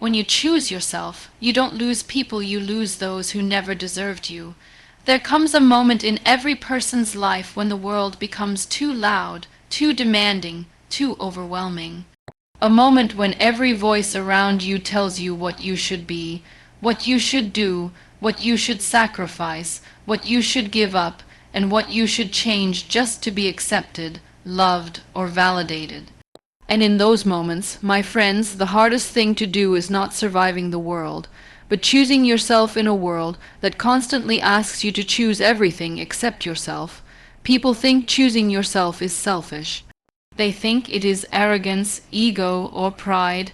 When you choose yourself, you don't lose people, you lose those who never deserved you. There comes a moment in every person's life when the world becomes too loud, too demanding, too overwhelming. A moment when every voice around you tells you what you should be, what you should do, what you should sacrifice, what you should give up, and what you should change just to be accepted, loved, or validated. And in those moments, my friends, the hardest thing to do is not surviving the world, but choosing yourself in a world that constantly asks you to choose everything except yourself. People think choosing yourself is selfish. They think it is arrogance, ego, or pride.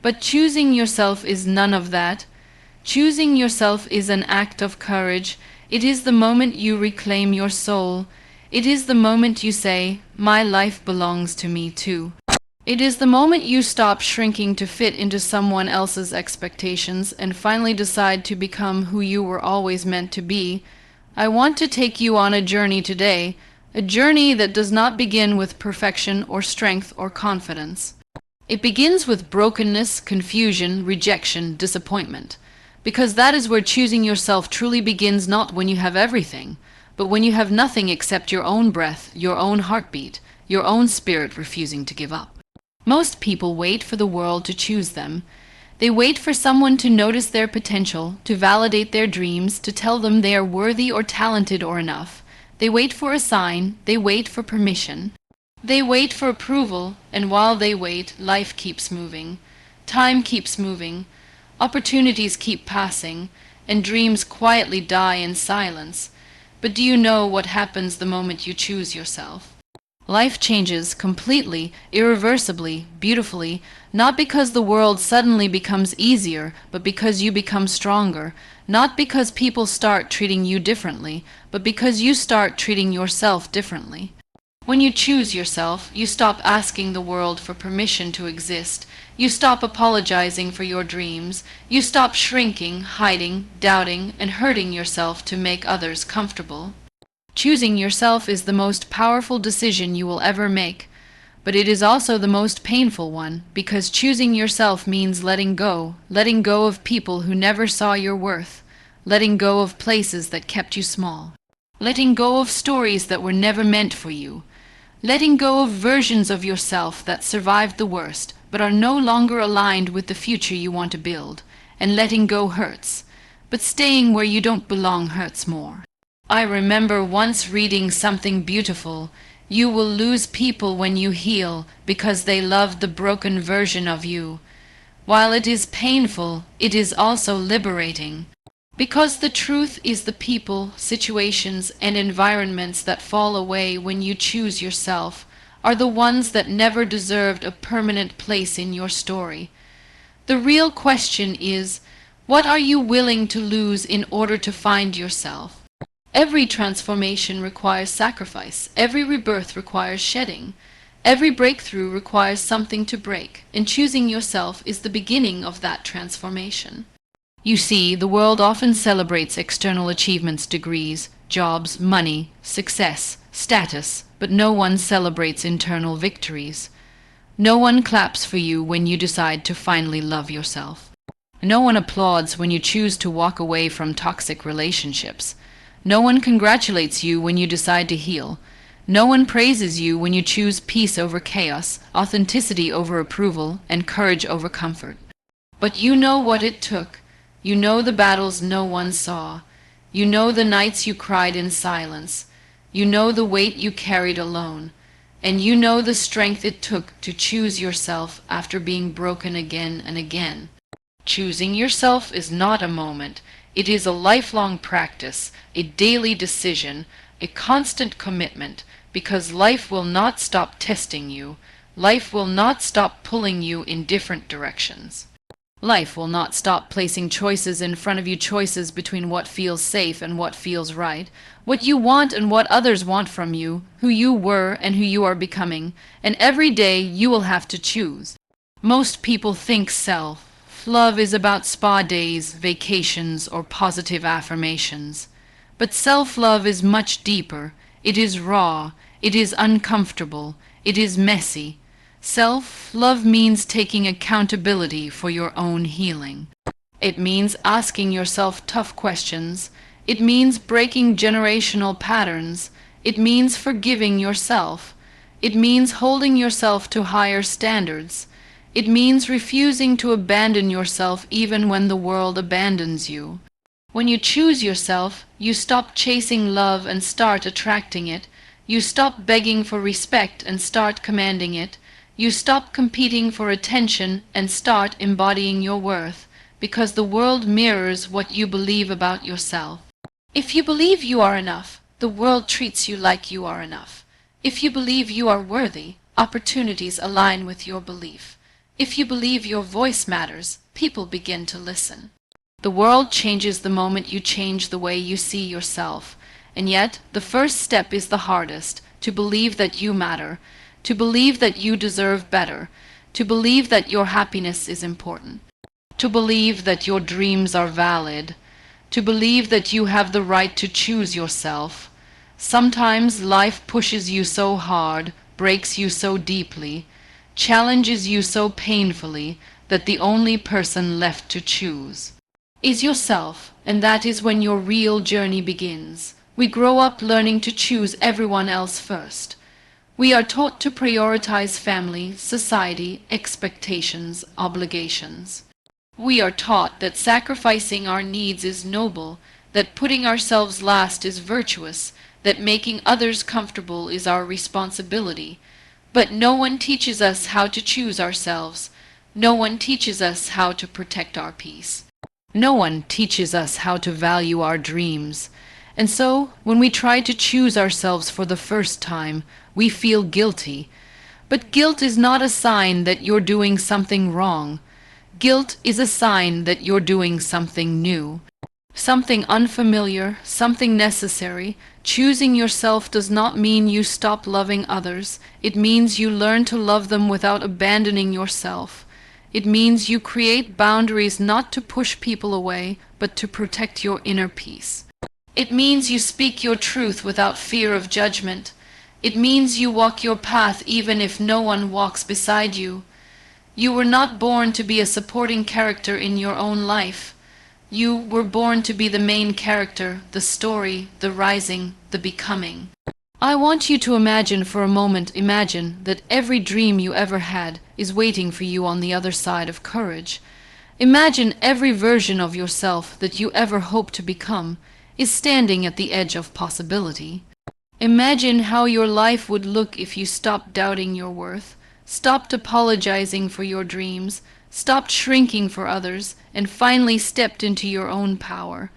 But choosing yourself is none of that. Choosing yourself is an act of courage. It is the moment you reclaim your soul. It is the moment you say, "My life belongs to me too." It is the moment you stop shrinking to fit into someone else's expectations and finally decide to become who you were always meant to be. I want to take you on a journey today, a journey that does not begin with perfection or strength or confidence. It begins with brokenness, confusion, rejection, disappointment. Because that is where choosing yourself truly begins, not when you have everything, but when you have nothing except your own breath, your own heartbeat, your own spirit refusing to give up. Most people wait for the world to choose them. They wait for someone to notice their potential, to validate their dreams, to tell them they are worthy or talented or enough. They wait for a sign, they wait for permission. They wait for approval, and while they wait, life keeps moving. Time keeps moving. Opportunities keep passing, and dreams quietly die in silence. But do you know what happens the moment you choose yourself? Life changes completely, irreversibly, beautifully, not because the world suddenly becomes easier, but because you become stronger, not because people start treating you differently, but because you start treating yourself differently. When you choose yourself, you stop asking the world for permission to exist. You stop apologizing for your dreams. You stop shrinking, hiding, doubting, and hurting yourself to make others comfortable. Choosing yourself is the most powerful decision you will ever make, but it is also the most painful one, because choosing yourself means letting go of people who never saw your worth, letting go of places that kept you small, letting go of stories that were never meant for you, letting go of versions of yourself that survived the worst, but are no longer aligned with the future you want to build. And letting go hurts, but staying where you don't belong hurts more. I remember once reading something beautiful. You will lose people when you heal, because they love the broken version of you. While it is painful, it is also liberating. Because the truth is the people, situations, and environments that fall away when you choose yourself are the ones that never deserved a permanent place in your story. The real question is, what are you willing to lose in order to find yourself? Every transformation requires sacrifice. Every rebirth requires shedding. Every breakthrough requires something to break, and choosing yourself is the beginning of that transformation. You see, the world often celebrates external achievements, degrees, jobs, money, success, status, but no one celebrates internal victories. No one claps for you when you decide to finally love yourself. No one applauds when you choose to walk away from toxic relationships. No one congratulates you when you decide to heal. No one praises you when you choose peace over chaos, authenticity over approval, and courage over comfort. But you know what it took. You know the battles no one saw. You know the nights you cried in silence. You know the weight you carried alone. And you know the strength it took to choose yourself after being broken again and again. Choosing yourself is not a moment. It is a lifelong practice, a daily decision, a constant commitment, because life will not stop testing you. Life will not stop pulling you in different directions. Life will not stop placing choices in front of you, choices between what feels safe and what feels right, what you want and what others want from you, who you were and who you are becoming, and every day you will have to choose. Most people think self-love is about spa days, vacations, or positive affirmations. But self-love is much deeper. It is raw. It is uncomfortable. It is messy. Self-love means taking accountability for your own healing. It means asking yourself tough questions. It means breaking generational patterns. It means forgiving yourself. It means holding yourself to higher standards. It means refusing to abandon yourself even when the world abandons you. When you choose yourself, you stop chasing love and start attracting it. You stop begging for respect and start commanding it. You stop competing for attention and start embodying your worth, because the world mirrors what you believe about yourself. If you believe you are enough, the world treats you like you are enough. If you believe you are worthy, opportunities align with your belief. If you believe your voice matters, people begin to listen. The world changes the moment you change the way you see yourself. And yet, the first step is the hardest, to believe that you matter, to believe that you deserve better, to believe that your happiness is important, to believe that your dreams are valid, to believe that you have the right to choose yourself. Sometimes life pushes you so hard, breaks you so deeply, challenges you so painfully, that the only person left to choose is yourself, and that is when your real journey begins. We grow up learning to choose everyone else first. We are taught to prioritize family, society, expectations, obligations. We are taught that sacrificing our needs is noble, that putting ourselves last is virtuous, that making others comfortable is our responsibility. But no one teaches us how to choose ourselves. No one teaches us how to protect our peace. No one teaches us how to value our dreams. And so, when we try to choose ourselves for the first time, we feel guilty. But guilt is not a sign that you're doing something wrong. Guilt is a sign that you're doing something new, something unfamiliar, something necessary. Choosing yourself does not mean you stop loving others. It means you learn to love them without abandoning yourself. It means you create boundaries not to push people away, but to protect your inner peace. It means you speak your truth without fear of judgment. It means you walk your path even if no one walks beside you. You were not born to be a supporting character in your own life. You were born to be the main character, the story, the rising, the becoming. I want you to imagine for a moment, that every dream you ever had is waiting for you on the other side of courage. Imagine every version of yourself that you ever hoped to become is standing at the edge of possibility. Imagine how your life would look if you stopped doubting your worth, stopped apologizing for your dreams, stopped shrinking for others, and finally stepped into your own power.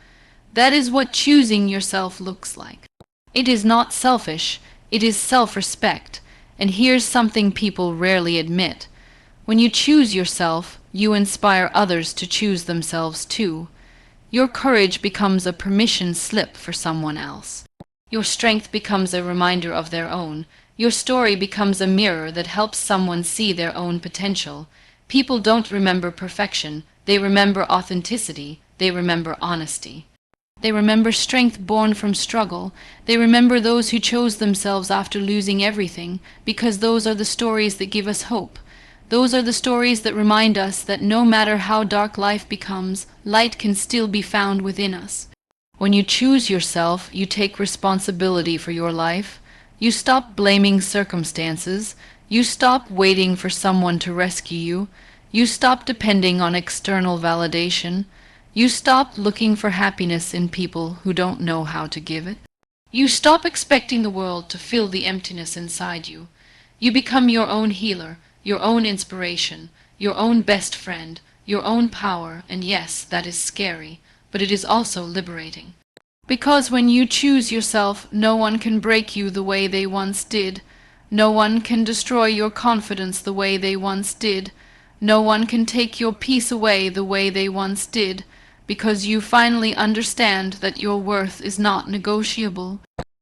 That is what choosing yourself looks like. It is not selfish, it is self-respect. And here's something people rarely admit. When you choose yourself, you inspire others to choose themselves too. Your courage becomes a permission slip for someone else. Your strength becomes a reminder of their own. Your story becomes a mirror that helps someone see their own potential. People don't remember perfection. They remember authenticity. They remember honesty. They remember strength born from struggle. They remember those who chose themselves after losing everything, because those are the stories that give us hope. Those are the stories that remind us that no matter how dark life becomes, light can still be found within us. When you choose yourself, you take responsibility for your life. You stop blaming circumstances. You stop waiting for someone to rescue you. You stop depending on external validation. You stop looking for happiness in people who don't know how to give it. You stop expecting the world to fill the emptiness inside you. You become your own healer, your own inspiration, your own best friend, your own power, and yes, that is scary, but it is also liberating. Because when you choose yourself, no one can break you the way they once did. No one can destroy your confidence the way they once did. No one can take your peace away the way they once did, because you finally understand that your worth is not negotiable.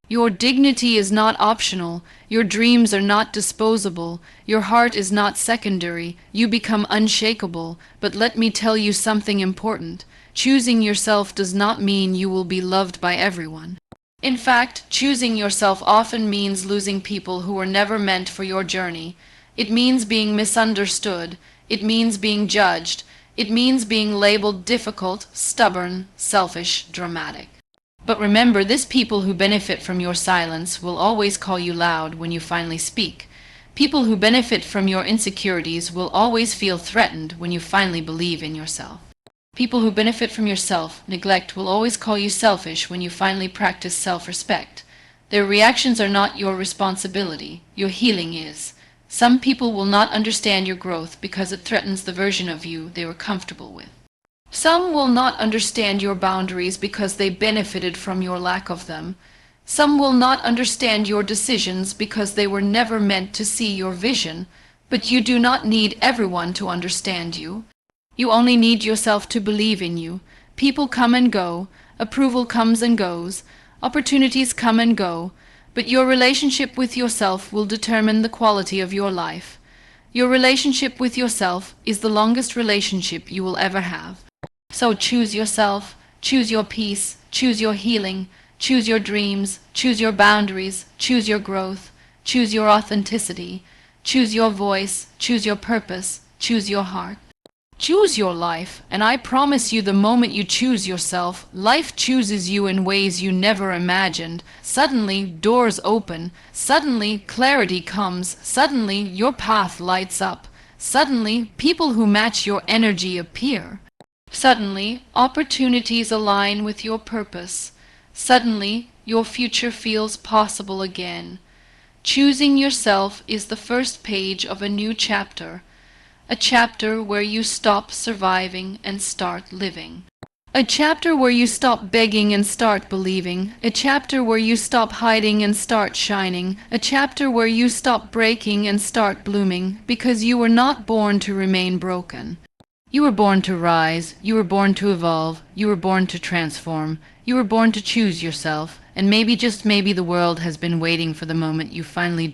Your dignity is not optional. Your dreams are not disposable. Your heart is not secondary. You become unshakable. But let me tell you something important. Choosing yourself does not mean you will be loved by everyone. In fact, choosing yourself often means losing people who were never meant for your journey. It means being misunderstood. It means being judged. It means being labeled difficult, stubborn, selfish, dramatic. But remember, these people who benefit from your silence will always call you loud when you finally speak. People who benefit from your insecurities will always feel threatened when you finally believe in yourself. People who benefit from your self-neglect will always call you selfish when you finally practice self-respect. Their reactions are not your responsibility. Your healing is. Some people will not understand your growth because it threatens the version of you they were comfortable with. Some will not understand your boundaries because they benefited from your lack of them. Some will not understand your decisions because they were never meant to see your vision. But you do not need everyone to understand you. You only need yourself to believe in you. People come and go. Approval comes and goes. Opportunities come and go. But your relationship with yourself will determine the quality of your life. Your relationship with yourself is the longest relationship you will ever have. So choose yourself, choose your peace, choose your healing, choose your dreams, choose your boundaries, choose your growth, choose your authenticity, choose your voice, choose your purpose, choose your heart. Choose your life, and I promise you the moment you choose yourself, life chooses you in ways you never imagined. Suddenly, doors open. Suddenly, clarity comes. Suddenly, your path lights up. Suddenly, people who match your energy appear. Suddenly, opportunities align with your purpose. Suddenly, your future feels possible again. Choosing yourself is the first page of a new chapter. A chapter where you stop surviving and start living. A chapter where you stop begging and start believing. A chapter where you stop hiding and start shining. A chapter where you stop breaking and start blooming, because you were not born to remain broken. You were born to rise. You were born to evolve. You were born to transform. You were born to choose yourself. And maybe, just maybe, the world has been waiting for the moment you finally